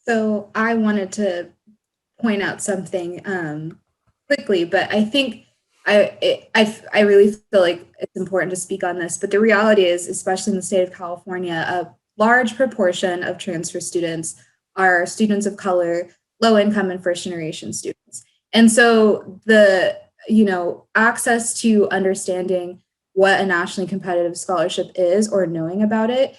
So I wanted to point out something quickly, but I think I really feel like it's important to speak on this. But the reality is, especially in the state of California, a large proportion of transfer students are students of color, low income, and first generation students. And so the access to understanding what a nationally competitive scholarship is or knowing about it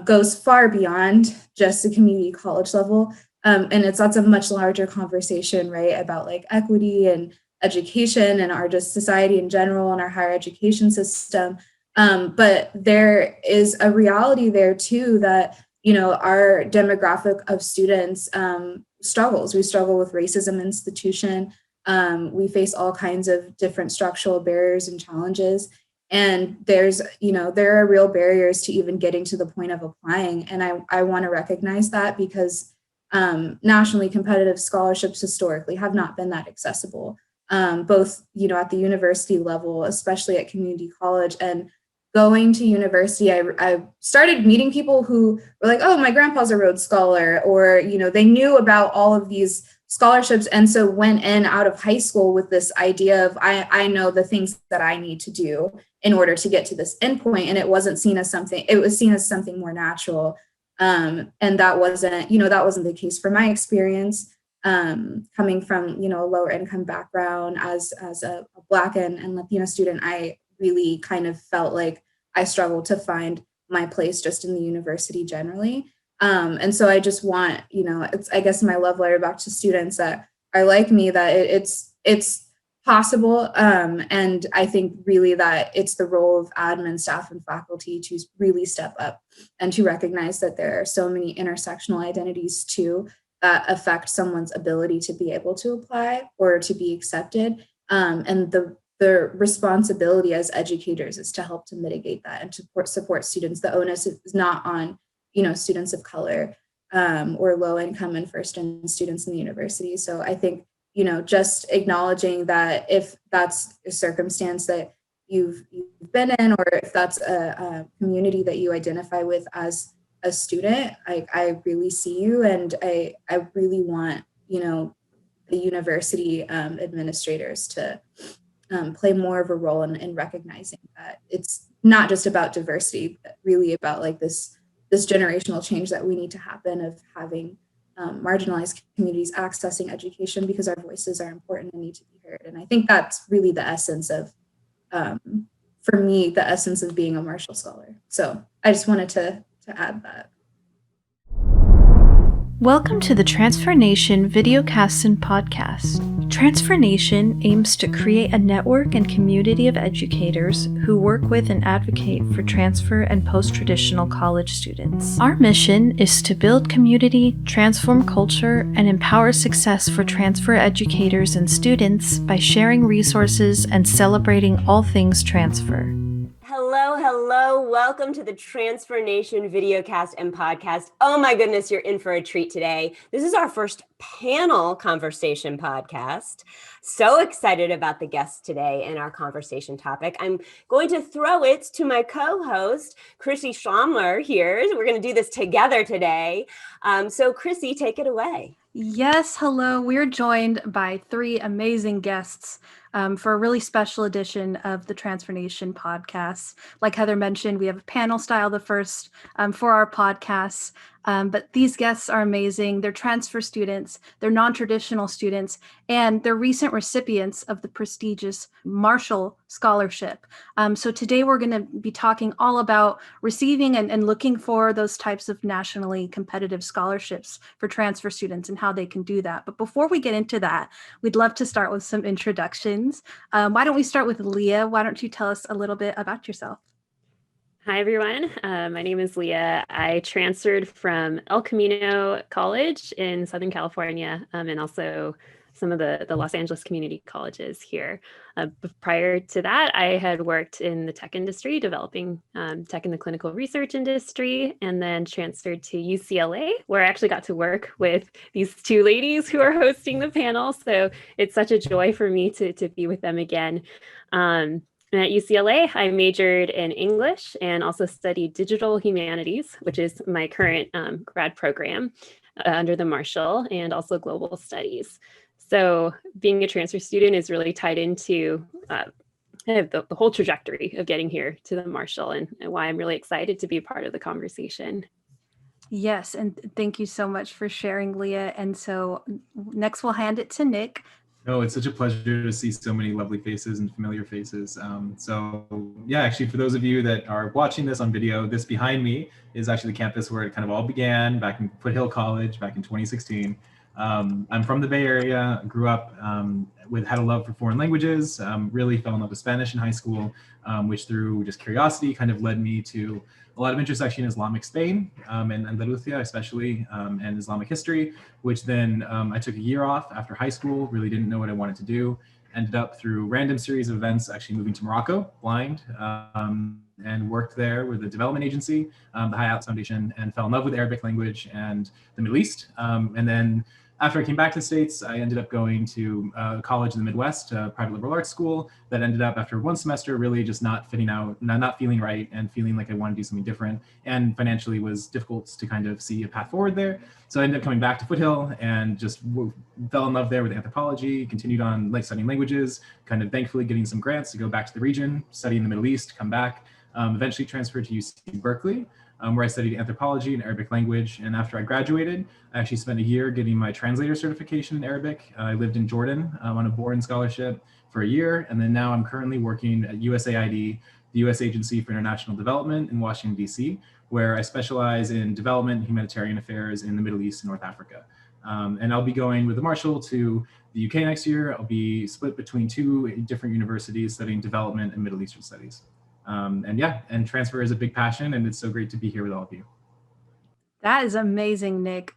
goes far beyond just the community college level. And that's a much larger conversation, right, about like equity and education and our just society in general and our higher education system. But there is a reality there too that our demographic of students struggles. We struggle with racism institution. We face all kinds of different structural barriers and challenges. And there are real barriers to even getting to the point of applying. And I want to recognize that because nationally competitive scholarships historically have not been that accessible, both at the university level, especially at community college. And going to university, I started meeting people who were like, oh, my grandpa's a Rhodes Scholar, or they knew about all of these scholarships, and so went in out of high school with this idea of I know the things that I need to do in order to get to this endpoint, and it wasn't seen as something. It was seen as something more natural. And that wasn't the case for my experience, coming from, a lower income background as a Black and Latina student. I really kind of felt like I struggled to find my place just in the university generally. And so I just want, it's, I guess, my love letter back to students that are like me, that it's possible. And I think really that it's the role of admin staff and faculty to really step up and to recognize that there are so many intersectional identities too that affect someone's ability to be able to apply or to be accepted. And the responsibility as educators is to help to mitigate that and to support students. The onus is not on, students of color or low income and first gen students in the university. So I think, just acknowledging that if that's a circumstance that you've been in, or if that's a community that you identify with as a student, I really see you, and I really want, the university administrators to play more of a role in recognizing that it's not just about diversity, but really about like this generational change that we need to happen of having marginalized communities accessing education because our voices are important and need to be heard. And I think that's really the essence of, for me, the essence of being a Marshall Scholar. So I just wanted to add that. Welcome to the Transfer Nation videocast and podcast. Transfer Nation aims to create a network and community of educators who work with and advocate for transfer and post-traditional college students. Our mission is to build community, transform culture, and empower success for transfer educators and students by sharing resources and celebrating all things transfer. Hello. Welcome to the Transfer Nation videocast and podcast. Oh my goodness, you're in for a treat today. This is our first panel conversation podcast. So excited about the guests today and our conversation topic. I'm going to throw it to my co-host, Chrissy Schlamler here. We're going to do this together today. So Chrissy, take it away. Yes, hello. We're joined by three amazing guests for a really special edition of the Transfer Nation podcast. Like Heather mentioned, we have a panel style, the first for our podcasts. But these guests are amazing. They're transfer students, they're non-traditional students, and they're recent recipients of the prestigious Marshall Scholarship. So today we're going to be talking all about receiving and looking for those types of nationally competitive scholarships for transfer students and how they can do that. But before we get into that, we'd love to start with some introductions. Why don't we start with Leah? Why don't you tell us a little bit about yourself? Hi, everyone. My name is Leah. I transferred from El Camino College in Southern California and also some of the Los Angeles community colleges here. Prior to that, I had worked in the tech industry, developing tech in the clinical research industry, and then transferred to UCLA, where I actually got to work with these two ladies who are hosting the panel. So it's such a joy for me to be with them again. And at UCLA, I majored in English and also studied digital humanities, which is my current grad program. under the Marshall, and also global studies. So being a transfer student is really tied into kind of the whole trajectory of getting here to the Marshall, and why I'm really excited to be a part of the conversation. Yes, and thank you so much for sharing, Leah. And so next we'll hand it to Nick. No, it's such a pleasure to see so many lovely faces and familiar faces. Yeah, actually, for those of you that are watching this on video, this behind me is actually the campus where it kind of all began back in Foothill College back in 2016. I'm from the Bay Area, grew up had a love for foreign languages, really fell in love with Spanish in high school, which through just curiosity kind of led me to a lot of intersection in Islamic Spain and Andalusia especially, and Islamic history, which then I took a year off after high school, really didn't know what I wanted to do, ended up through random series of events actually moving to Morocco, blind, and worked there with a development agency, the Hayat Foundation, and fell in love with Arabic language and the Middle East. And then after I came back to the States, I ended up going to college in the Midwest, a private liberal arts school that ended up after one semester really just not fitting out, not feeling right and feeling like I wanted to do something different. And financially was difficult to kind of see a path forward there. So I ended up coming back to Foothill and just fell in love there with anthropology, continued on studying languages, kind of thankfully getting some grants to go back to the region, study in the Middle East, come back, eventually transferred to UC Berkeley, where I studied anthropology and Arabic language. And after I graduated, I actually spent a year getting my translator certification in Arabic. I lived in Jordan on a board and scholarship for a year. And then now I'm currently working at USAID, the US Agency for International Development in Washington, DC, where I specialize in development and humanitarian affairs in the Middle East and North Africa. And I'll be going with the Marshall to the UK next year. I'll be split between two different universities studying development and Middle Eastern studies. And transfer is a big passion, and it's so great to be here with all of you. That is amazing, Nick.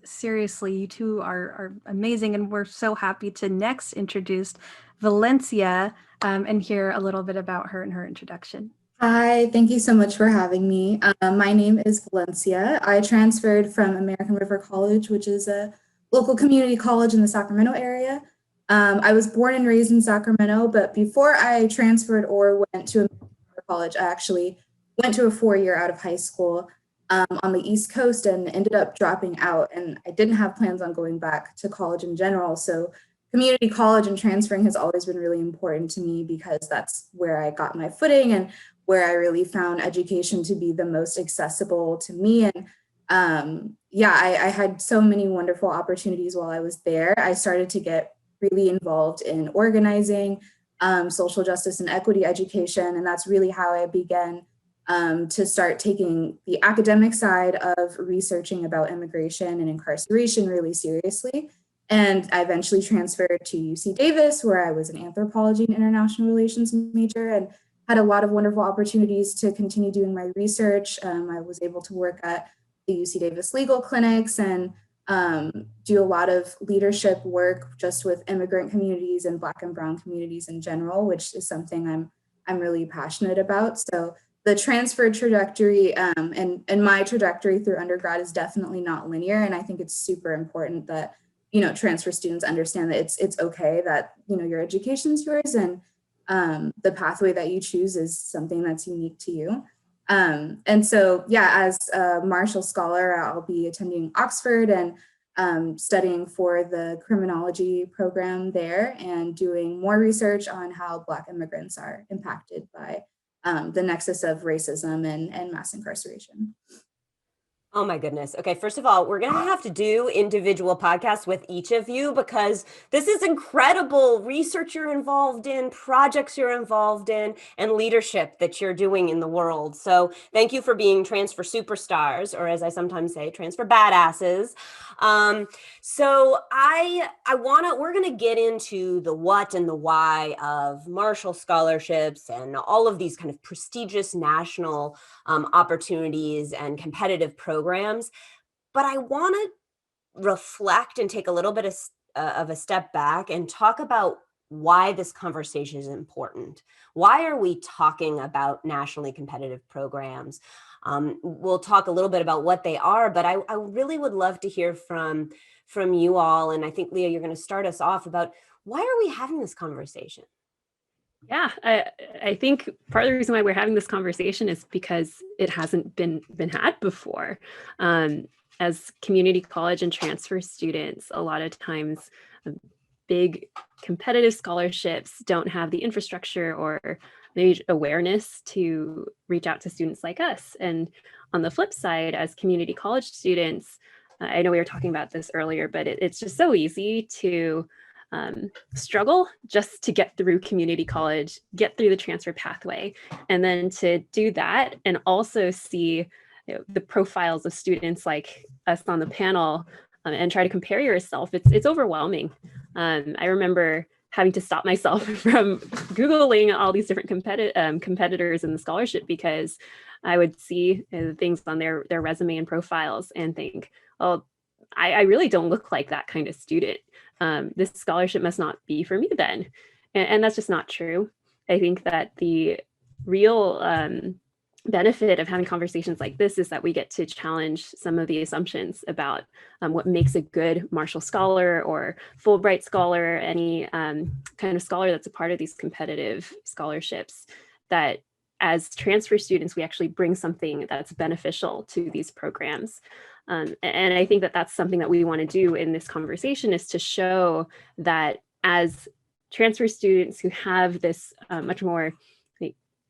Seriously, you two are amazing, and we're so happy to next introduce Valencia and hear a little bit about her and her introduction. Hi, thank you so much for having me. My name is Valencia. I transferred from American River College, which is a local community college in the Sacramento area. I was born and raised in Sacramento, but before I transferred or went to American River College, I actually went to a 4-year out of high school on the East Coast and ended up dropping out. And I didn't have plans on going back to college in general. So community college and transferring has always been really important to me because that's where I got my footing and where I really found education to be the most accessible to me. And I had so many wonderful opportunities while I was there. I started to get really involved in organizing, social justice and equity education. And that's really how I began to start taking the academic side of researching about immigration and incarceration really seriously. And I eventually transferred to UC Davis, where I was an anthropology and international relations major and had a lot of wonderful opportunities to continue doing my research. I was able to work at the UC Davis legal clinics and do a lot of leadership work just with immigrant communities and Black and Brown communities in general, which is something I'm really passionate about. So the transfer trajectory and my trajectory through undergrad is definitely not linear. And I think it's super important that, transfer students understand that it's okay that, your education's yours and the pathway that you choose is something that's unique to you. As a Marshall Scholar, I'll be attending Oxford and studying for the criminology program there and doing more research on how Black immigrants are impacted by the nexus of racism and mass incarceration. Oh my goodness. Okay, first of all, we're going to have to do individual podcasts with each of you because this is incredible research you're involved in, projects you're involved in, and leadership that you're doing in the world. So thank you for being transfer superstars, or as I sometimes say, transfer badasses. We're going to get into the what and the why of Marshall scholarships and all of these kind of prestigious national opportunities and competitive programs. But I want to reflect and take a little bit of a step back and talk about why this conversation is important. Why are we talking about nationally competitive programs? We'll talk a little bit about what they are, but I really would love to hear from you all. And I think, Leah, you're going to start us off about why are we having this conversation? Yeah, I think part of the reason why we're having this conversation is because it hasn't been had before. as community college and transfer students, a lot of times big competitive scholarships don't have the infrastructure or the awareness to reach out to students like us. And on the flip side, as community college students, I know we were talking about this earlier, but it's just so easy to struggle just to get through community college, get through the transfer pathway, and then to do that and also see the profiles of students like us on the panel and try to compare yourself. It's overwhelming. I remember having to stop myself from Googling all these different competitors in the scholarship because I would see things on their resume and profiles and think, oh, I really don't look like that kind of student. This scholarship must not be for me then. And that's just not true. I think that the real benefit of having conversations like this is that we get to challenge some of the assumptions about what makes a good Marshall Scholar or Fulbright Scholar, any kind of scholar that's a part of these competitive scholarships, that as transfer students, we actually bring something that's beneficial to these programs. And I think that that's something that we want to do in this conversation, is to show that as transfer students who have this much more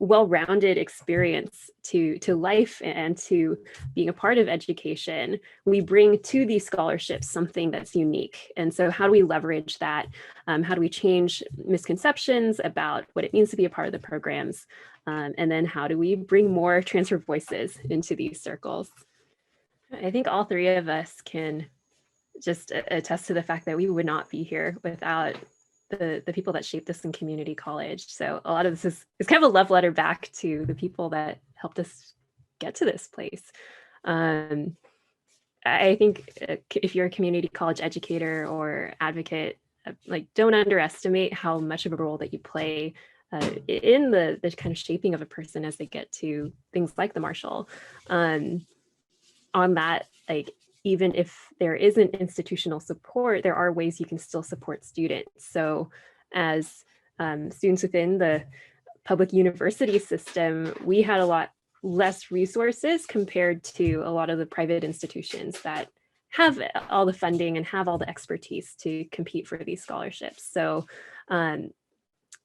well-rounded experience to life and to being a part of education, we bring to these scholarships something that's unique. And so how do we leverage that? How do we change misconceptions about what it means to be a part of the programs? And then how do we bring more transfer voices into these circles? I think all three of us can just attest to the fact that we would not be here without the people that shaped us in community college. So a lot of this is kind of a love letter back to the people that helped us get to this place. I think if you're a community college educator or advocate, like, don't underestimate how much of a role that you play in the kind of shaping of a person as they get to things like the Marshall. On that, like, even if there isn't institutional support, there are ways you can still support students. So as students within the public university system, we had a lot less resources compared to a lot of the private institutions that have all the funding and have all the expertise to compete for these scholarships. So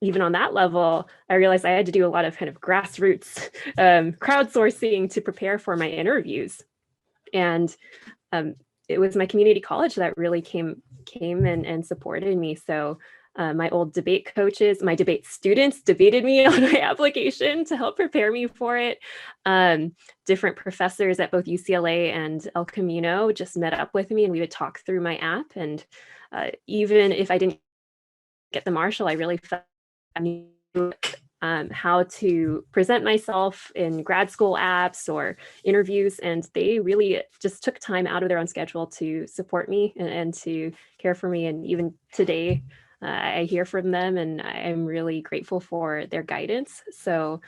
even on that level, I realized I had to do a lot of kind of grassroots crowdsourcing to prepare for my interviews. And it was my community college that really came and supported me. So my old debate coaches, my debate students debated me on my application to help prepare me for it. Different professors at both UCLA and El Camino just met up with me and we would talk through my app. And even if I didn't get the Marshall, I really felt I knew how to present myself in grad school apps or interviews. And they really just took time out of their own schedule to support me and to care for me. And even today, I hear from them and I'm really grateful for their guidance. So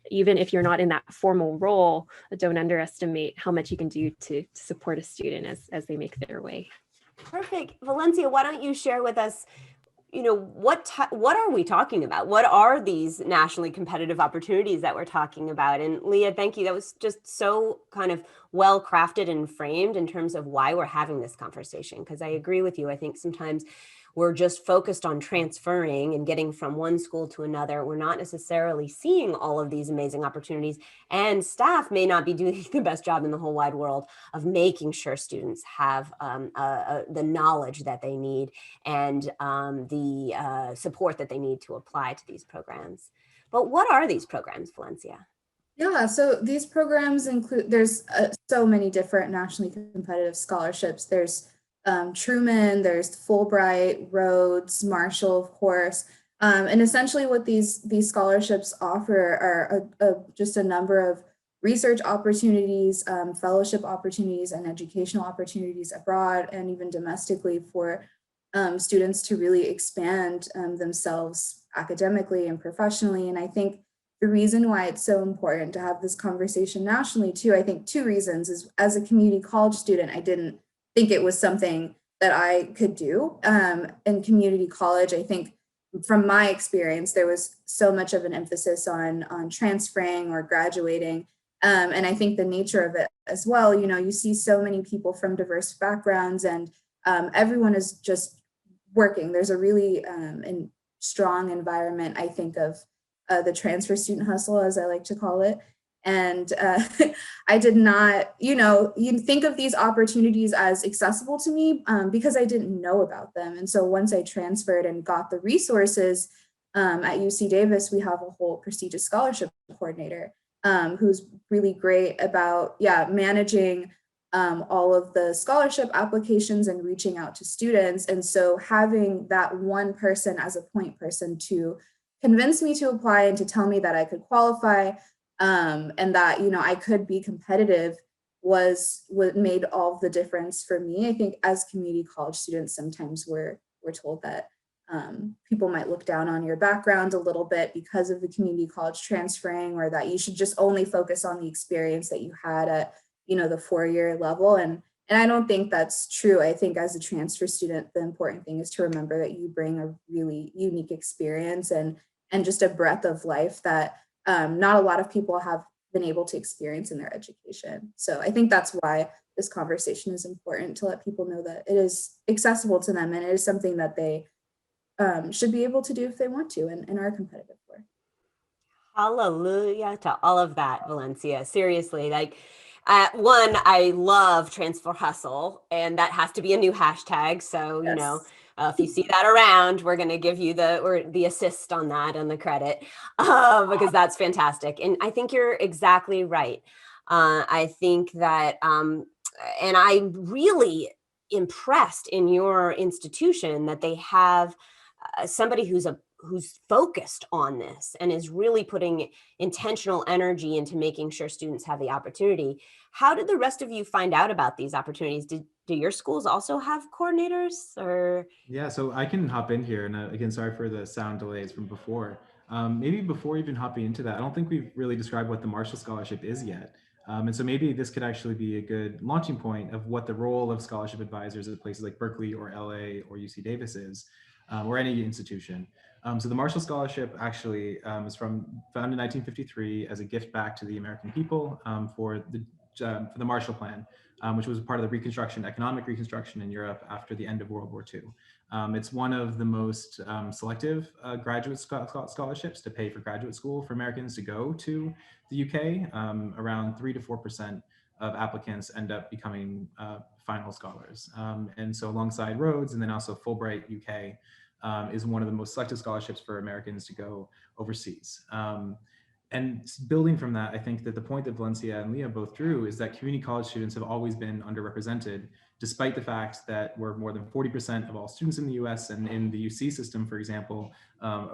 even if you're not in that formal role, don't underestimate how much you can do to support a student as they make their way. Perfect. Valencia, why don't you share with us, what are we talking about? What are these nationally competitive opportunities that we're talking about? And Leia, thank you. That was just so kind of well crafted and framed in terms of why we're having this conversation. Because I agree with you. I think sometimes we're just focused on transferring and getting from one school to another. We're not necessarily seeing all of these amazing opportunities, and staff may not be doing the best job in the whole wide world of making sure students have the knowledge that they need and the support that they need to apply to these programs. But what are these programs, Valencia? Yeah, so these programs include, there's so many different nationally competitive scholarships. There's Truman, there's Fulbright, Rhodes, Marshall, of course. And essentially what these scholarships offer are just a number of research opportunities, fellowship opportunities, and educational opportunities abroad and even domestically for students to really expand themselves academically and professionally. And I think the reason why it's so important to have this conversation nationally too, I think two reasons is, as a community college student, I didn't think it was something that I could do in community college. I think from my experience, there was so much of an emphasis on transferring or graduating. And I think the nature of it as well, you see so many people from diverse backgrounds, and everyone is just working. There's a really strong environment, I think, of the transfer student hustle, as I like to call it. And I did not, you think of these opportunities as accessible to me because I didn't know about them. And so once I transferred and got the resources at UC Davis, we have a whole prestigious scholarship coordinator who's really great about, managing all of the scholarship applications and reaching out to students. And so having that one person as a point person to convince me to apply and to tell me that I could qualify and that, I could be competitive was what made all the difference for me. I think as community college students, sometimes we're told that people might look down on your background a little bit because of the community college transferring, or that you should just only focus on the experience that you had at, the 4-year level. And I don't think that's true. I think as a transfer student, the important thing is to remember that you bring a really unique experience and just a breadth of life that not a lot of people have been able to experience in their education. So I think that's why this conversation is important, to let people know that it is accessible to them and it is something that they should be able to do if they want to and are competitive for. Hallelujah to all of that, Valencia. Seriously, like, one, I love transfer hustle, and that has to be a new hashtag. So, Yes. if you see that around, we're going to give you the assist on that and the credit because that's fantastic. And I think you're exactly right. I think that, and I'm really impressed in your institution that they have somebody who's focused on this and is really putting intentional energy into making sure students have the opportunity. How did the rest of you find out about these opportunities? Do your schools also have coordinators, or? Yeah, so I can hop in here. And again, sorry for the sound delays from before. Maybe before even hopping into that, I don't think we've really described what the Marshall Scholarship is yet. And so maybe this could actually be a good launching point of what the role of scholarship advisors at places like Berkeley or LA or UC Davis is, or any institution. So the Marshall Scholarship actually is founded in 1953 as a gift back to the American people for the Marshall Plan, which was part of the economic reconstruction in Europe after the end of World War II. It's one of the most selective graduate scholarships to pay for graduate school for Americans to go to the UK. Around 3 to 4% of applicants end up becoming final scholars. And so alongside Rhodes and then also Fulbright UK is one of the most selective scholarships for Americans to go overseas. And building from that, I think that the point that Valencia and Leah both drew is that community college students have always been underrepresented, despite the fact that we're more than 40% of all students in the US, and in the UC system, for example,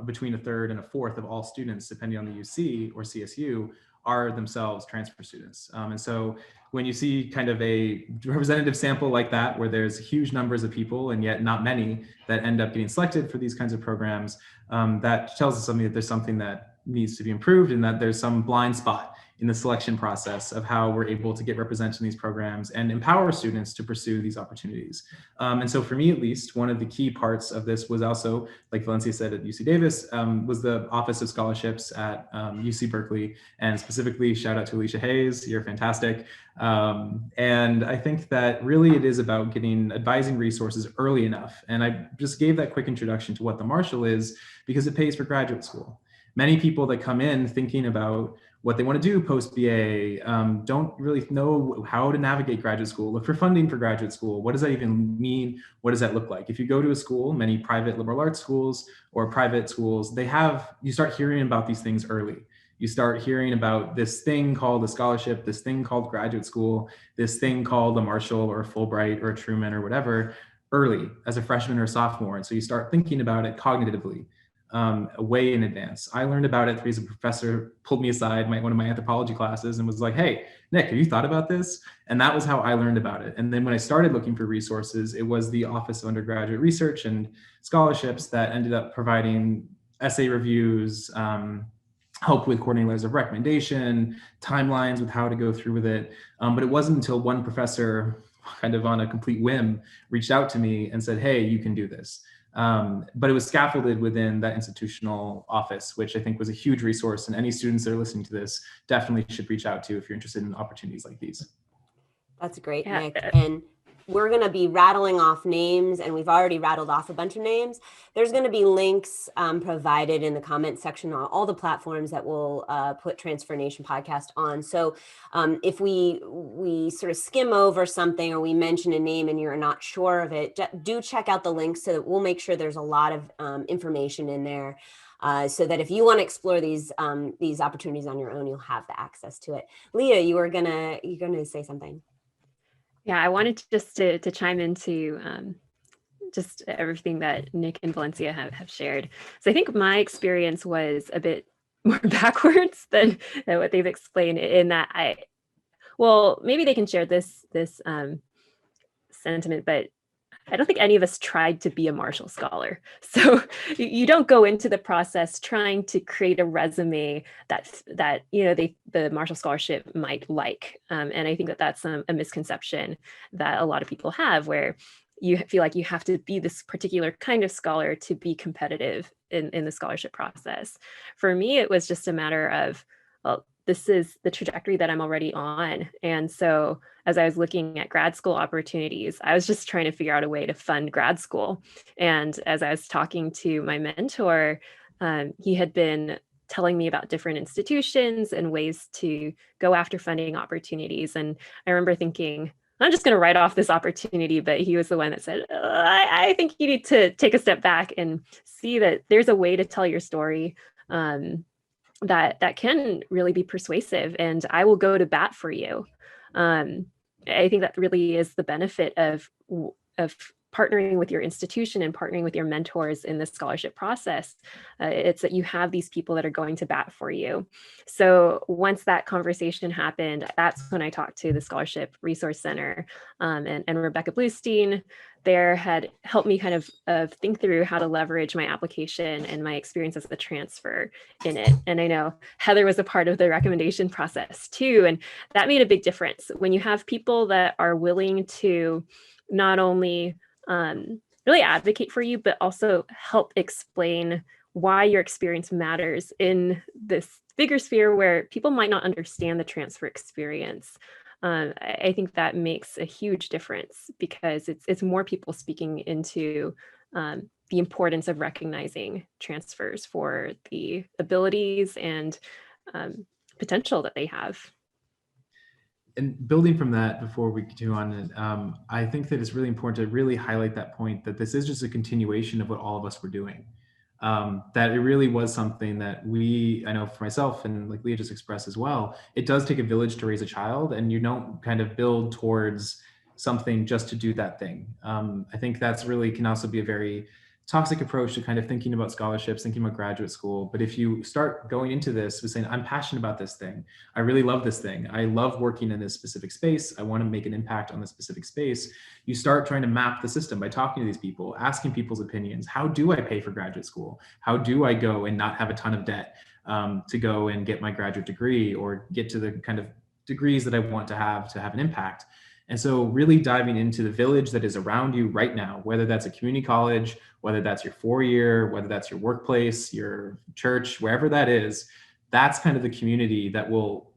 between a third and a fourth of all students, depending on the UC or CSU, are themselves transfer students. And so when you see kind of a representative sample like that, where there's huge numbers of people and yet not many that end up getting selected for these kinds of programs, that tells us something, that there's something that needs to be improved and that there's some blind spot in the selection process of how we're able to get represented in these programs and empower students to pursue these opportunities. And so for me, at least, one of the key parts of this was also, like Valencia said, at UC Davis, was the Office of Scholarships at UC Berkeley, and specifically shout out to Alicia Hayes, you're fantastic. And I think that really it is about getting advising resources early enough. And I just gave that quick introduction to what the Marshall is because it pays for graduate school. Many people that come in thinking about what they want to do post BA don't really know how to navigate graduate school, look for funding for graduate school. What does that even mean? What does that look like? If you go to a school, many private liberal arts schools or private schools, you start hearing about these things early. You start hearing about this thing called a scholarship, this thing called graduate school, this thing called a Marshall or a Fulbright or a Truman or whatever early as a freshman or a sophomore. And so you start thinking about it cognitively. Way in advance. I learned about it because a professor pulled me aside one of my anthropology classes and was like, hey, Nick, have you thought about this? And that was how I learned about it. And then when I started looking for resources, it was the Office of Undergraduate Research and Scholarships that ended up providing essay reviews, help with coordinating letters of recommendation, timelines with how to go through with it. But it wasn't until one professor, kind of on a complete whim, reached out to me and said, hey, you can do this. But it was scaffolded within that institutional office, which I think was a huge resource. And any students that are listening to this definitely should reach out to if you're interested in opportunities like these. That's great, Yeah. Nick. And we're going to be rattling off names, and we've already rattled off a bunch of names. There's going to be links provided in the comment section on all the platforms that we'll put Transfer Nation podcast on. So if we sort of skim over something or we mention a name and you're not sure of it, do check out the links so that we'll make sure there's a lot of information in there. So that if you want to explore these opportunities on your own, you'll have the access to it. Leah, you're gonna say something. Yeah, I wanted to chime into just everything that Nick and Valencia have shared. So I think my experience was a bit more backwards than what they've explained, in that maybe they can share this sentiment, but I don't think any of us tried to be a Marshall Scholar. So you don't go into the process trying to create a resume that the Marshall Scholarship might like. And I think that's a misconception that a lot of people have, where you feel like you have to be this particular kind of scholar to be competitive in the scholarship process. For me, it was just a matter of, well, this is the trajectory that I'm already on. And so as I was looking at grad school opportunities, I was just trying to figure out a way to fund grad school. And as I was talking to my mentor, he had been telling me about different institutions and ways to go after funding opportunities. And I remember thinking, I'm just going to write off this opportunity. But he was the one that said, I think you need to take a step back and see that there's a way to tell your story that can really be persuasive, and I will go to bat for you. I think that really is the benefit of partnering with your institution and partnering with your mentors in the scholarship process. It's that you have these people that are going to bat for you. So once that conversation happened, that's when I talked to the Scholarship Resource Center, and Rebecca Bluestein there had helped me kind of think through how to leverage my application and my experience as a transfer in it. And I know Heather was a part of the recommendation process too. And that made a big difference when you have people that are willing to not only really advocate for you, but also help explain why your experience matters in this bigger sphere where people might not understand the transfer experience. I think that makes a huge difference, because it's more people speaking into the importance of recognizing transfers for the abilities and potential that they have. And building from that, before we continue on, I think that it's really important to really highlight that point, that this is just a continuation of what all of us were doing. That it really was something that I know for myself, and like Leah just expressed as well, it does take a village to raise a child, and you don't kind of build towards something just to do that thing. I think that's really can also be a very toxic approach to kind of thinking about scholarships, thinking about graduate school. But if you start going into this with saying, I'm passionate about this thing, I really love this thing, I love working in this specific space, I want to make an impact on this specific space, you start trying to map the system by talking to these people, asking people's opinions. How do I pay for graduate school? How do I go and not have a ton of debt to go and get my graduate degree or get to the kind of degrees that I want to have an impact? And so really diving into the village that is around you right now, whether that's a community college, whether that's your 4-year, whether that's your workplace, your church, wherever that is, that's kind of the community that will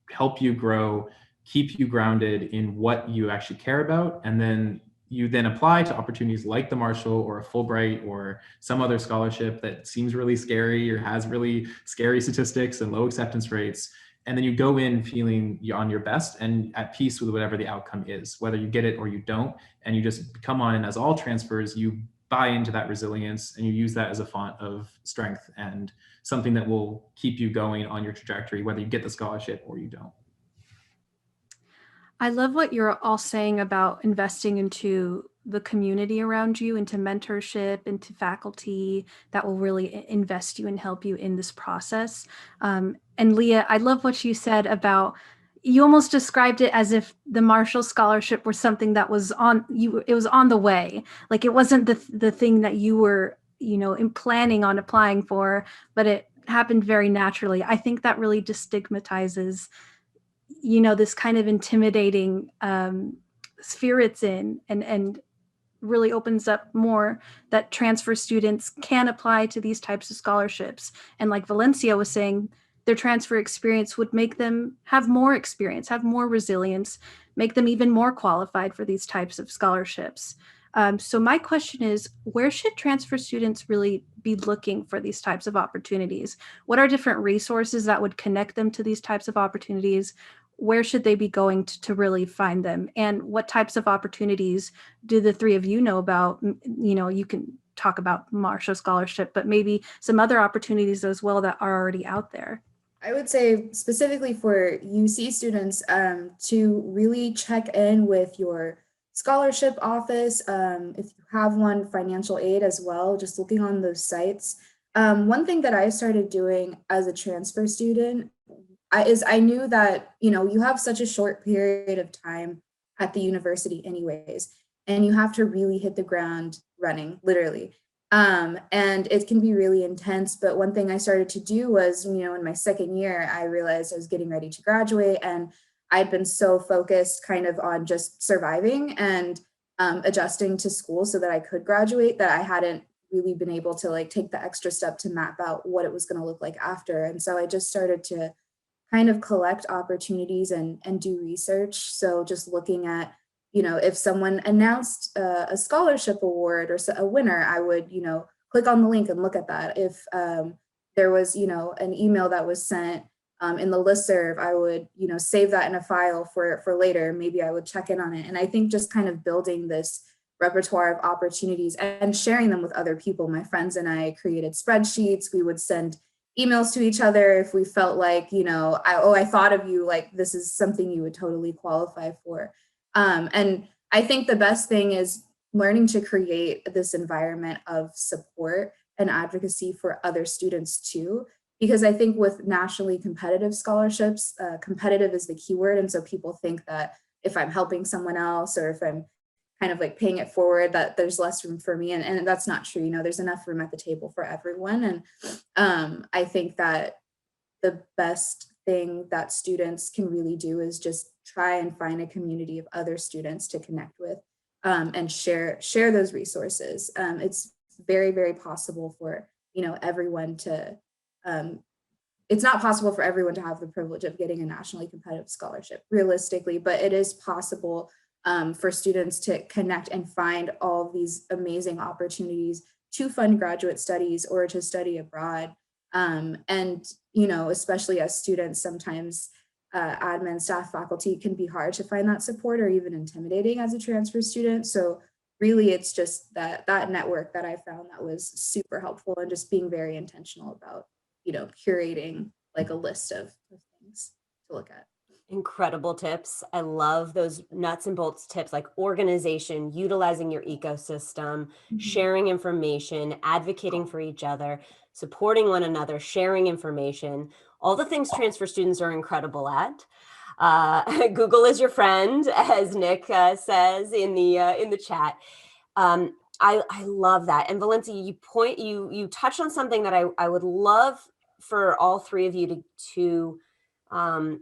help you grow, keep you grounded in what you actually care about. And then you then apply to opportunities like the Marshall or a Fulbright or some other scholarship that seems really scary or has really scary statistics and low acceptance rates. And then you go in feeling you're on your best and at peace with whatever the outcome is, whether you get it or you don't. And you just come on, and as all transfers, you buy into that resilience and you use that as a font of strength and something that will keep you going on your trajectory, whether you get the scholarship or you don't. I love what you're all saying about investing into the community around you, into mentorship, into faculty that will really invest you and help you in this process. And Leah, I love what you said about, you almost described it as if the Marshall Scholarship were something that was on you, it was on the way. Like it wasn't the thing that you were, planning on applying for, but it happened very naturally. I think that really destigmatizes this kind of intimidating sphere it's in, and really opens up more that transfer students can apply to these types of scholarships. And like Valencia was saying, their transfer experience would make them have more experience, have more resilience, make them even more qualified for these types of scholarships. So my question is, where should transfer students really be looking for these types of opportunities? What are different resources that would connect them to these types of opportunities? Where should they be going to really find them? And what types of opportunities do the three of you know about? You can talk about Marshall Scholarship, but maybe some other opportunities as well that are already out there. I would say specifically for UC students to really check in with your scholarship office, if you have one, financial aid as well, just looking on those sites. One thing that I started doing as a transfer student is I knew that, you have such a short period of time at the university anyways, and you have to really hit the ground running, literally. And it can be really intense. But one thing I started to do was, in my second year, I realized I was getting ready to graduate, and I'd been so focused kind of on just surviving and adjusting to school so that I could graduate that I hadn't really been able to like take the extra step to map out what it was going to look like after. And so I just started to kind of collect opportunities and do research. So just looking at, if someone announced a scholarship award or a winner, I would, click on the link and look at that. If there was, an email that was sent in the listserv, I would, save that in a file for later. Maybe I would check in on it. And I think just kind of building this repertoire of opportunities and sharing them with other people. My friends and I created spreadsheets. We would send emails to each other if we felt like, I thought of you, like this is something you would totally qualify for. And I think the best thing is learning to create this environment of support and advocacy for other students too. Because I think with nationally competitive scholarships, competitive is the keyword. And so people think that if I'm helping someone else or if I'm kind of like paying it forward, that there's less room for me. And that's not true. There's enough room at the table for everyone. And I think that the best thing that students can really do is just try and find a community of other students to connect with and share those resources. It's very, very possible for, everyone to, it's not possible for everyone to have the privilege of getting a nationally competitive scholarship realistically, but it is possible for students to connect and find all of these amazing opportunities to fund graduate studies or to study abroad. And, especially as students, sometimes admin, staff, faculty can be hard to find that support or even intimidating as a transfer student. So really, it's just that network that I found that was super helpful and just being very intentional about, curating like a list of things to look at. Incredible tips. I love those nuts and bolts tips like organization, utilizing your ecosystem, sharing information, advocating for each other, supporting one another, sharing information, all the things transfer students are incredible at. Google is your friend, as Nick says in the chat. I love that. And Valencia, you touched on something that I would love for all three of you to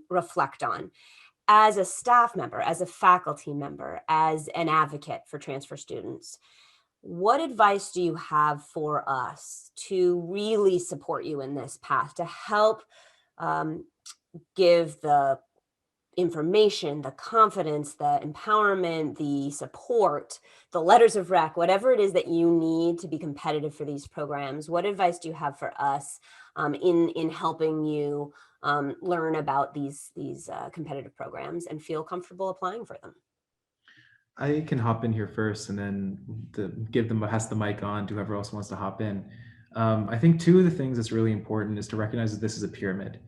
reflect on. As a staff member, as a faculty member, as an advocate for transfer students, what advice do you have for us to really support you in this path, to help give the information, the confidence, the empowerment, the support, the letters of rec, whatever it is that you need to be competitive for these programs? What advice do you have for us in helping you learn about these competitive programs and feel comfortable applying for them? I can hop in here first and then pass the mic on to whoever else wants to hop in. I think two of the things that's really important is to recognize that this is a pyramid.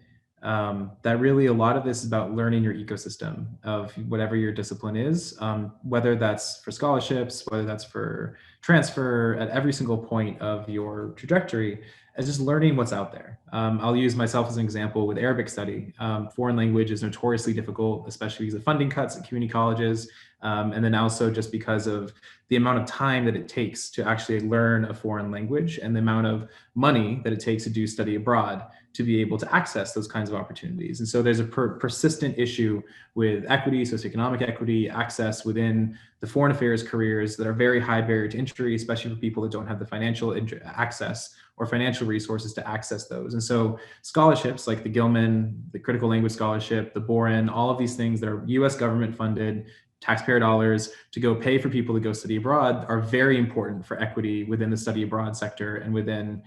That really a lot of this is about learning your ecosystem of whatever your discipline is, whether that's for scholarships, whether that's for transfer, at every single point of your trajectory, as just learning what's out there. I'll use myself as an example with Arabic study. Foreign language is notoriously difficult, especially because of funding cuts at community colleges. And then also just because of the amount of time that it takes to actually learn a foreign language and the amount of money that it takes to do study abroad. to be able to access those kinds of opportunities. And so there's a persistent issue with equity, socioeconomic equity, access within the foreign affairs careers that are very high barrier to entry, especially for people that don't have the financial access or financial resources to access those. And so scholarships like the Gilman, the Critical Language Scholarship, the Boren, all of these things that are US government funded, taxpayer dollars to go pay for people to go study abroad are very important for equity within the study abroad sector and within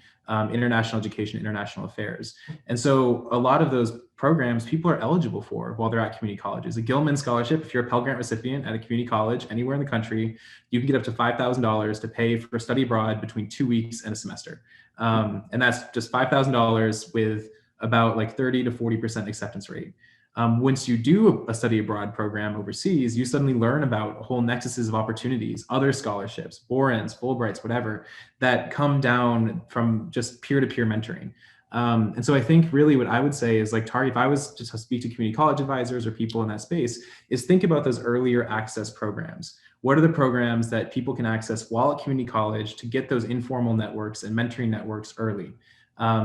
international education, international affairs. And so a lot of those programs people are eligible for while they're at community colleges. A Gilman Scholarship, if you're a Pell Grant recipient at a community college anywhere in the country, you can get up to $5,000 to pay for study abroad between 2 weeks and a semester. And that's just $5,000 with about like 30 to 40% acceptance rate. Once you do a study abroad program overseas, you suddenly learn about whole nexuses of opportunities, other scholarships, Borens, Fulbrights, whatever, that come down from just peer-to-peer mentoring. And so I think really what I would say is like, if I was to speak to community college advisors or people in that space, is think about those earlier access programs. What are the programs that people can access while at community college to get those informal networks and mentoring networks early?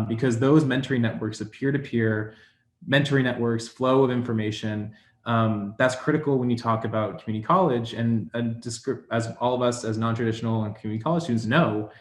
Because those mentoring networks of peer-to-peer mentoring networks, flow of information, that's critical when you talk about community college. And as all of us as non-traditional and community college students know,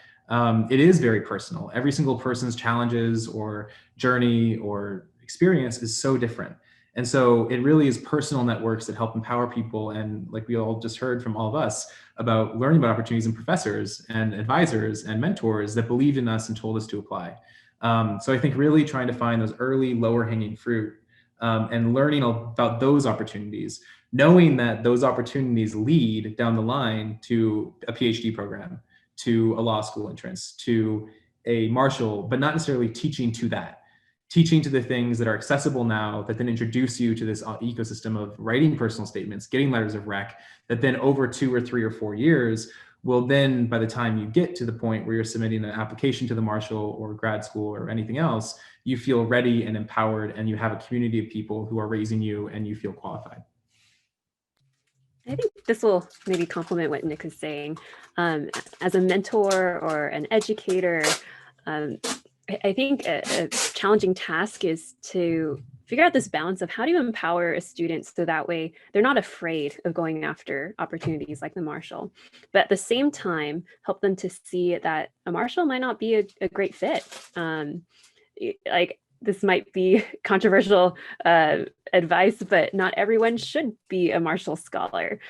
it is very personal. Every single person's challenges or journey or experience is so different. And so it really is personal networks that help empower people. And like we all just heard from all of us about learning about opportunities and professors and advisors and mentors that believed in us and told us to apply. So I think really trying to find those early lower hanging fruit and learning about those opportunities, knowing that those opportunities lead down the line to a PhD program, to a law school entrance, to a Marshall, but not necessarily teaching to that. Teaching to the things that are accessible now that then introduce you to this ecosystem of writing personal statements, getting letters of rec, that then over 2 or 3 or 4 years will then, by the time you get to the point where you're submitting an application to the Marshall or grad school or anything else, you feel ready and empowered and you have a community of people who are raising you and you feel qualified. I think this will maybe complement what Nick is saying. As a mentor or an educator, I think a challenging task is to figure out this balance of how do you empower a student so that way they're not afraid of going after opportunities like the Marshall, but at the same time, help them to see that a Marshall might not be a great fit. Like this might be controversial advice, but not everyone should be a Marshall Scholar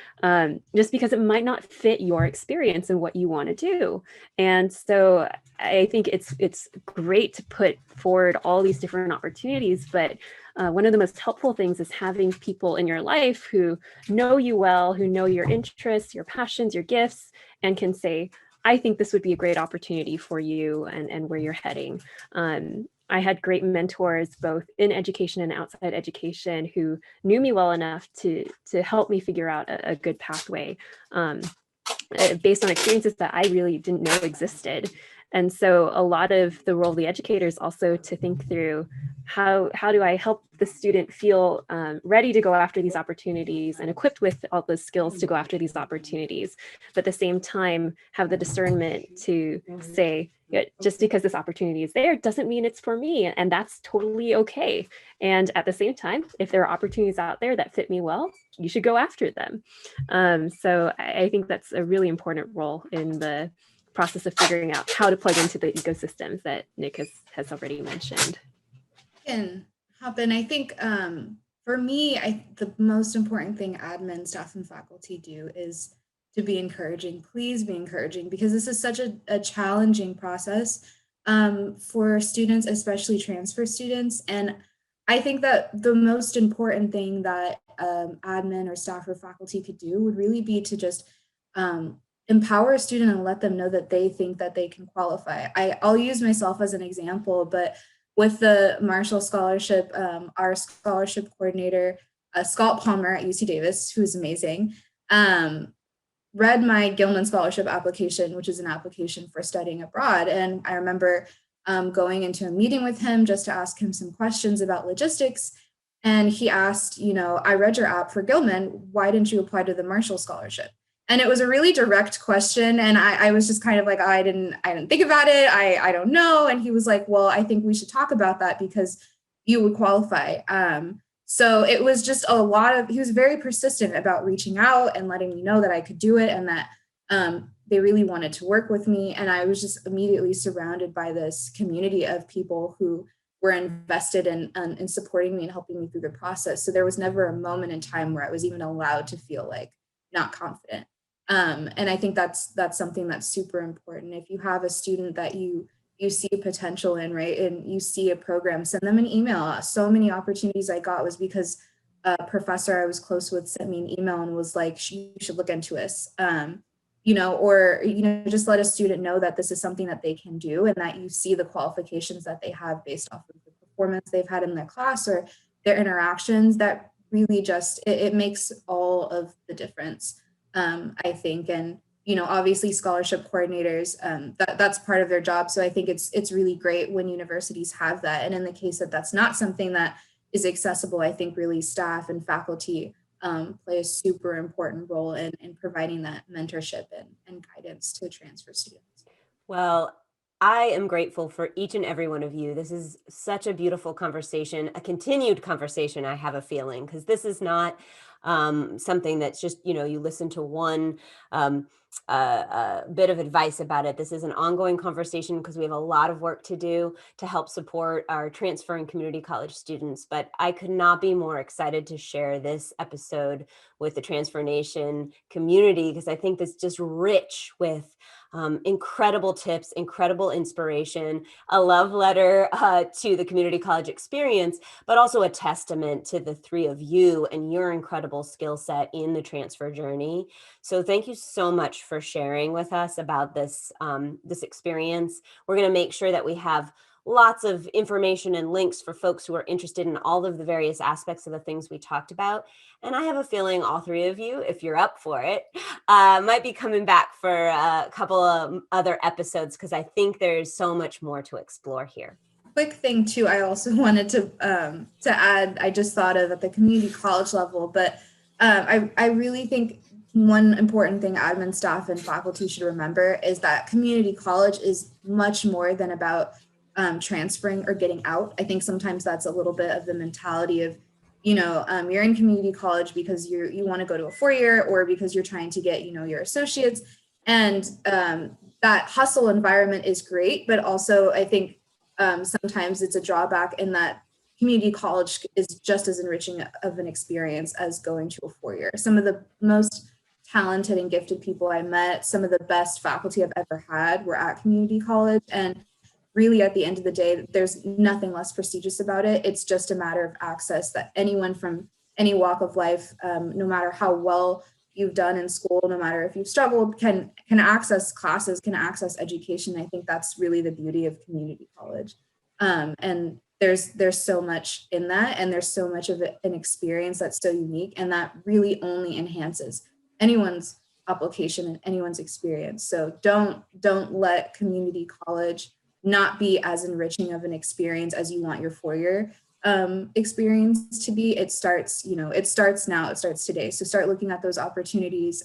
just because it might not fit your experience and what you want to do. And so I think it's great to put forward all these different opportunities, but one of the most helpful things is having people in your life who know you well, who know your interests, your passions, your gifts, and can say, I think this would be a great opportunity for you and where you're heading. I had great mentors, both in education and outside education, who knew me well enough to help me figure out a good pathway based on experiences that I really didn't know existed. And so a lot of the role of the educator is also to think through how do I help the student feel ready to go after these opportunities and equipped with all the skills to go after these opportunities, but at the same time have the discernment to say, just because this opportunity is there doesn't mean it's for me, and that's totally okay. And at the same time, if there are opportunities out there that fit me well, you should go after them. So I think that's a really important role in the process of figuring out how to plug into the ecosystems that Nick has already mentioned. And hop in. I think for me, the most important thing admin, staff, and faculty do is to be encouraging. Please be encouraging, because this is such a challenging process for students, especially transfer students. And I think that the most important thing that admin or staff or faculty could do would really be to just empower a student and let them know that they think that they can qualify. I'll use myself as an example, but with the Marshall Scholarship, our scholarship coordinator, Scott Palmer at UC Davis, who's amazing, read my Gilman Scholarship application, which is an application for studying abroad. And I remember going into a meeting with him just to ask him some questions about logistics. And he asked, I read your app for Gilman. Why didn't you apply to the Marshall Scholarship? And it was a really direct question. And I was just kind of like, I didn't think about it. I don't know. And he was like, well, I think we should talk about that because you would qualify. So it was just he was very persistent about reaching out and letting me know that I could do it and that they really wanted to work with me. And I was just immediately surrounded by this community of people who were invested in supporting me and helping me through the process. So there was never a moment in time where I was even allowed to feel like not confident. And I think that's something that's super important. If you have a student that you see potential in, right, and you see a program, send them an email. So many opportunities I got was because a professor I was close with sent me an email and was like, you should look into us. Or just let a student know that this is something that they can do and that you see the qualifications that they have based off of the performance they've had in their class or their interactions. That really just, it makes all of the difference, I think. And obviously scholarship coordinators, that's part of their job. So I think it's really great when universities have that. And in the case that that's not something that is accessible, I think really staff and faculty play a super important role in providing that mentorship and guidance to transfer students. Well, I am grateful for each and every one of you. This is such a beautiful conversation, a continued conversation, I have a feeling, because this is not something that's just, you listen to one bit of advice about it. This is an ongoing conversation because we have a lot of work to do to help support our transferring community college students. But I could not be more excited to share this episode with the Transfer Nation community because I think it's just rich with incredible tips, incredible inspiration, a love letter to the community college experience, but also a testament to the three of you and your incredible skill set in the transfer journey. So thank you so much for sharing with us about this, this experience. We're going to make sure that we have lots of information and links for folks who are interested in all of the various aspects of the things we talked about. And I have a feeling all three of you, if you're up for it, might be coming back for a couple of other episodes because I think there's so much more to explore here. Quick thing too, I also wanted to add, I just thought of at the community college level, but I really think one important thing admin staff and faculty should remember is that community college is much more than about transferring or getting out. I think sometimes that's a little bit of the mentality of, you're in community college because you want to go to a 4-year or because you're trying to get, your associates. And that hustle environment is great, but also I think sometimes it's a drawback in that community college is just as enriching of an experience as going to a 4-year. Some of the most talented and gifted people I met, some of the best faculty I've ever had were at community college. And really at the end of the day, there's nothing less prestigious about it. It's just a matter of access that anyone from any walk of life, no matter how well you've done in school, no matter if you've struggled, can access classes, can access education. I think that's really the beauty of community college. And there's so much in that, and there's so much of an experience that's so unique, and that really only enhances anyone's application and anyone's experience. So don't let community college not be as enriching of an experience as you want your 4-year experience to be. It starts now, it starts today. So start looking at those opportunities,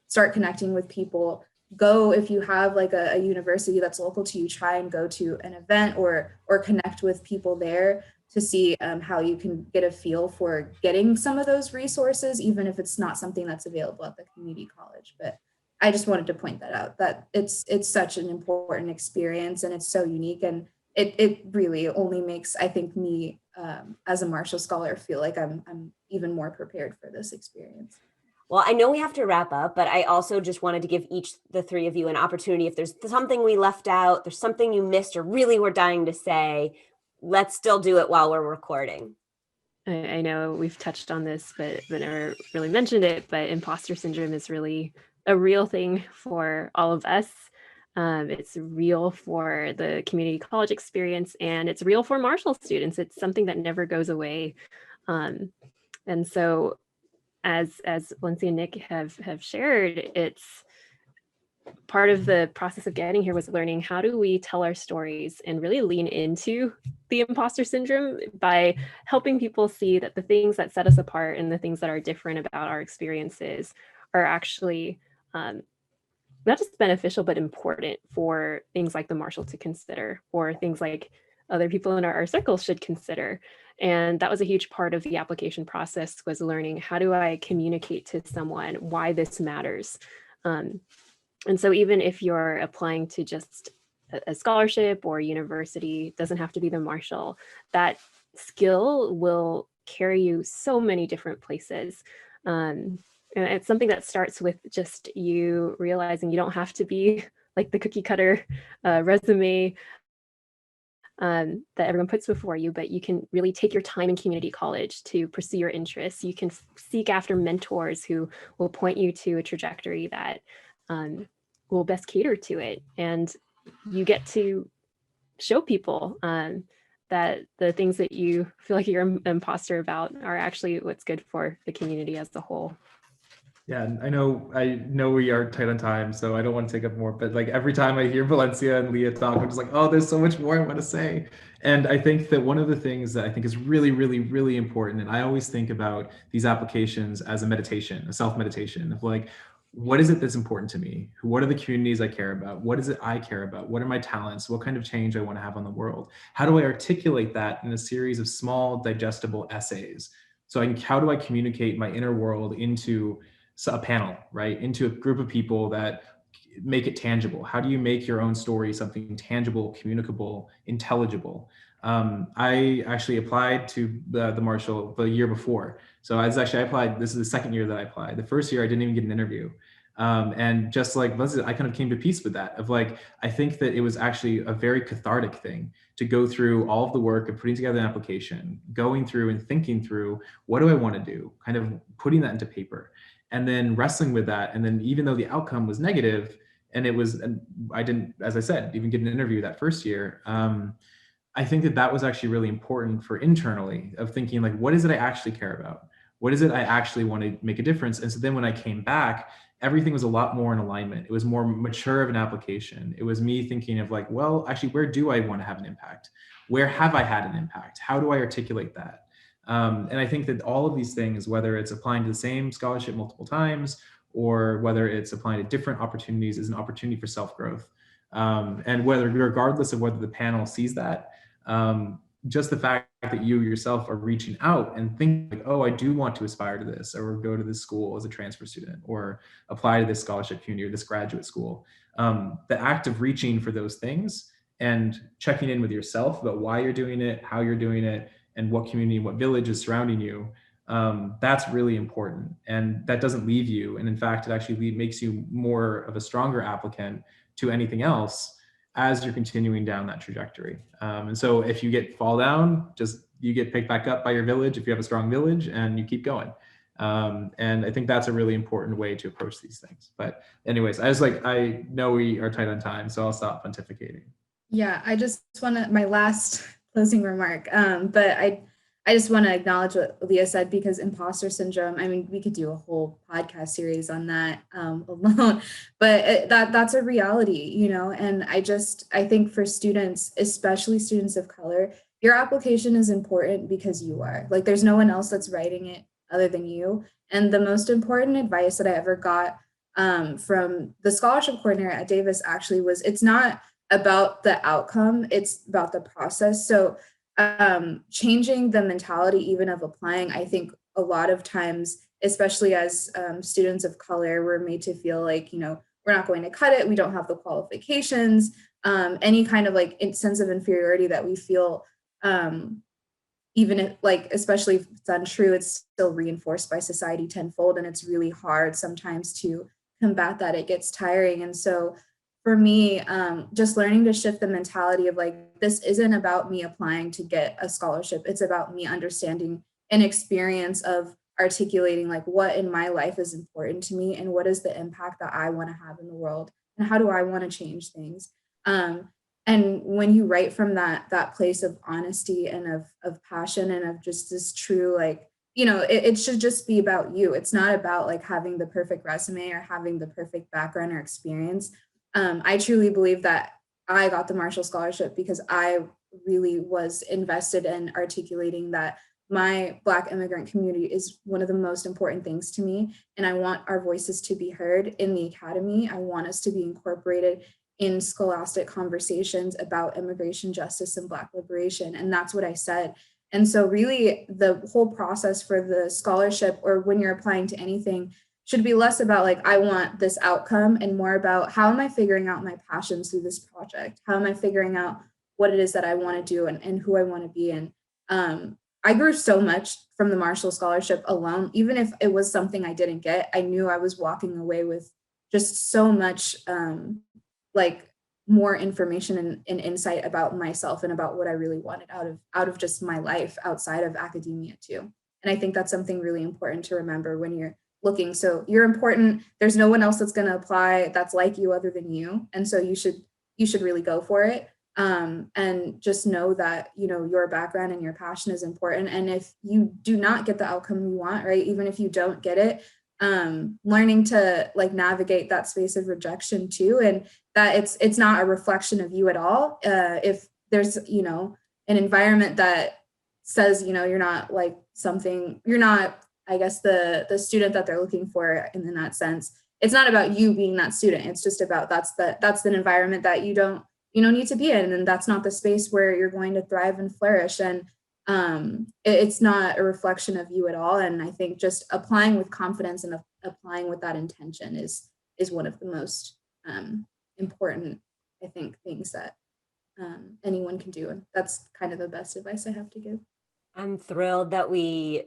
start connecting with people. Go, if you have like a university that's local to you, try and go to an event or connect with people there to see how you can get a feel for getting some of those resources, even if it's not something that's available at the community college. But I just wanted to point that out, that it's such an important experience and it's so unique, and it really only makes, I think, me as a Marshall Scholar feel like I'm even more prepared for this experience. Well, I know we have to wrap up, but I also just wanted to give the three of you an opportunity. If there's something we left out, there's something you missed or really were dying to say, let's still do it while we're recording. I know we've touched on this, but never really mentioned it, but imposter syndrome is really a real thing for all of us. It's real for the community college experience, and it's real for Marshall students. It's something that never goes away. And so as Valencia and Nick have shared, it's part of the process of getting here was learning how do we tell our stories and really lean into the imposter syndrome by helping people see that the things that set us apart and the things that are different about our experiences are actually not just beneficial, but important for things like the Marshall to consider, or things like other people in our circle should consider. And that was a huge part of the application process, was learning, how do I communicate to someone why this matters? And so even if you're applying to just a scholarship or a university, it doesn't have to be the Marshall, that skill will carry you so many different places. And it's something that starts with just you realizing you don't have to be like the cookie cutter resume that everyone puts before you, but you can really take your time in community college to pursue your interests. You can seek after mentors who will point you to a trajectory that will best cater to it. And you get to show people that the things that you feel like you're an imposter about are actually what's good for the community as a whole. Yeah, and I know we are tight on time, so I don't want to take up more, but like every time I hear Valencia and Leah talk, I'm just like, oh, there's so much more I want to say. And I think that one of the things that I think is really, really, really important, and I always think about these applications as a meditation, a self-meditation of like, what is it that's important to me? What are the communities I care about? What is it I care about? What are my talents? What kind of change I want to have on the world? How do I articulate that in a series of small, digestible essays? So how do I communicate my inner world into a panel, right? Into a group of people that make it tangible. How do you make your own story something tangible, communicable, intelligible? I actually applied to the Marshall the year before. So I applied, this is the second year that I applied. The first year I didn't even get an interview. And just like Leslie, I kind of came to peace with that, of like, I think that it was actually a very cathartic thing to go through all of the work of putting together an application, going through and thinking through, what do I want to do? Kind of putting that into paper, and then wrestling with that. And then even though the outcome was negative, and I didn't, as I said, even get an interview that first year, I think that was actually really important for internally, of thinking like, what is it I actually care about? What is it I actually want to make a difference? And so then when I came back, everything was a lot more in alignment. It was more mature of an application. It was me thinking of like, well, actually, where do I want to have an impact? Where have I had an impact? How do I articulate that? And I think that all of these things, whether it's applying to the same scholarship multiple times, or whether it's applying to different opportunities, is an opportunity for self-growth. And regardless of whether the panel sees that, just the fact that you yourself are reaching out and think like, oh, I do want to aspire to this, or go to this school as a transfer student, or apply to this scholarship community or this graduate school. The act of reaching for those things and checking in with yourself about why you're doing it, how you're doing it, and what community, what village is surrounding you, that's really important. And that doesn't leave you. And in fact, it actually makes you more of a stronger applicant to anything else as you're continuing down that trajectory. And so if you fall down, you get picked back up by your village if you have a strong village, and you keep going. And I think that's a really important way to approach these things. But anyways, I know we are tight on time, so I'll stop pontificating. Yeah, I just want to, my last closing remark, but I just want to acknowledge what Leah said, because imposter syndrome, I mean, we could do a whole podcast series on that alone, but that's a reality, and I think for students, especially students of color, your application is important because you are. Like, there's no one else that's writing it other than you. And the most important advice that I ever got from the scholarship coordinator at Davis actually was, it's not about the outcome, it's about the process. So changing the mentality even of applying, I think a lot of times, especially as students of color, we're made to feel like, we're not going to cut it, we don't have the qualifications, any kind of like sense of inferiority that we feel, even if, like, especially if it's untrue, it's still reinforced by society tenfold, and it's really hard sometimes to combat that. It gets tiring. And so for me, just learning to shift the mentality of like, this isn't about me applying to get a scholarship. It's about me understanding an experience of articulating like what in my life is important to me, and what is the impact that I want to have in the world, and how do I want to change things. And when you write from that place of honesty and of passion and of just this true, like, it should just be about you. It's not about like having the perfect resume or having the perfect background or experience. I truly believe that I got the Marshall Scholarship because I really was invested in articulating that my Black immigrant community is one of the most important things to me. And I want our voices to be heard in the academy. I want us to be incorporated in scholastic conversations about immigration justice and Black liberation. And that's what I said. And so really the whole process for the scholarship, or when you're applying to anything, should be less about like, I want this outcome, and more about how am I figuring out my passions through this project? How am I figuring out what it is that I want to do and who I want to be? And I grew so much from the Marshall Scholarship alone. Even if it was something I didn't get, I knew I was walking away with just so much like more information and insight about myself and about what I really wanted out of just my life outside of academia too. And I think that's something really important to remember when you're looking. So you're important. There's no one else that's going to apply that's like you other than you. And so you should really go for it. And just know that, you know, your background and your passion is important. And if you do not get the outcome you want, right, even if you don't get it, learning to like navigate that space of rejection too, and that it's not a reflection of you at all. If there's, you know, an environment that says, you know, you're not like something, you're not, I guess, the student that they're looking for in that sense, it's not about you being that student. It's just about that's an environment that you don't need to be in, and that's not the space where you're going to thrive and flourish. And it's not a reflection of you at all. And I think just applying with confidence and applying with that intention is one of the most important, I think, things that anyone can do. And that's kind of the best advice I have to give. I'm thrilled that we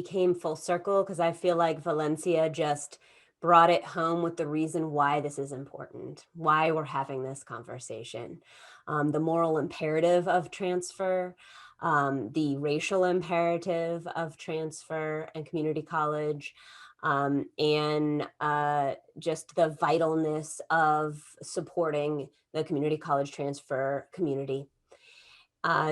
came full circle, because I feel like Valencia just brought it home with the reason why this is important, why we're having this conversation, the moral imperative of transfer, the racial imperative of transfer and community college, and just the vitalness of supporting the community college transfer community.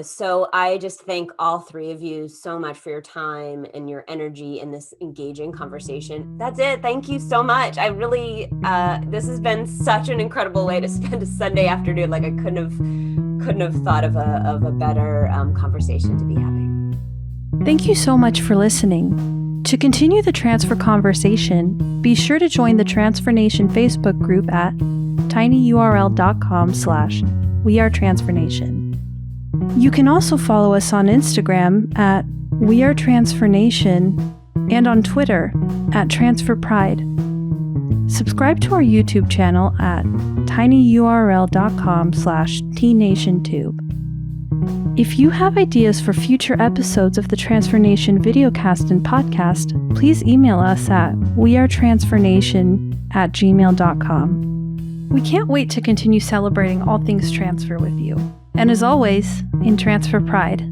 So I just thank all three of you so much for your time and your energy in this engaging conversation. That's it. Thank you so much. I really, this has been such an incredible way to spend a Sunday afternoon. Like I couldn't have thought of a better conversation to be having. Thank you so much for listening. To continue the transfer conversation, be sure to join the Transfer Nation Facebook group at tinyurl.com/wearetransfernation. You can also follow us on Instagram at wearetransfernation and on Twitter at transferpride. Subscribe to our YouTube channel at tinyurl.com/tnationtube. If you have ideas for future episodes of the Transfer Nation videocast and podcast, please email us at wearetransfernation@gmail.com. We can't wait to continue celebrating all things transfer with you. And as always, in Transfer Pride.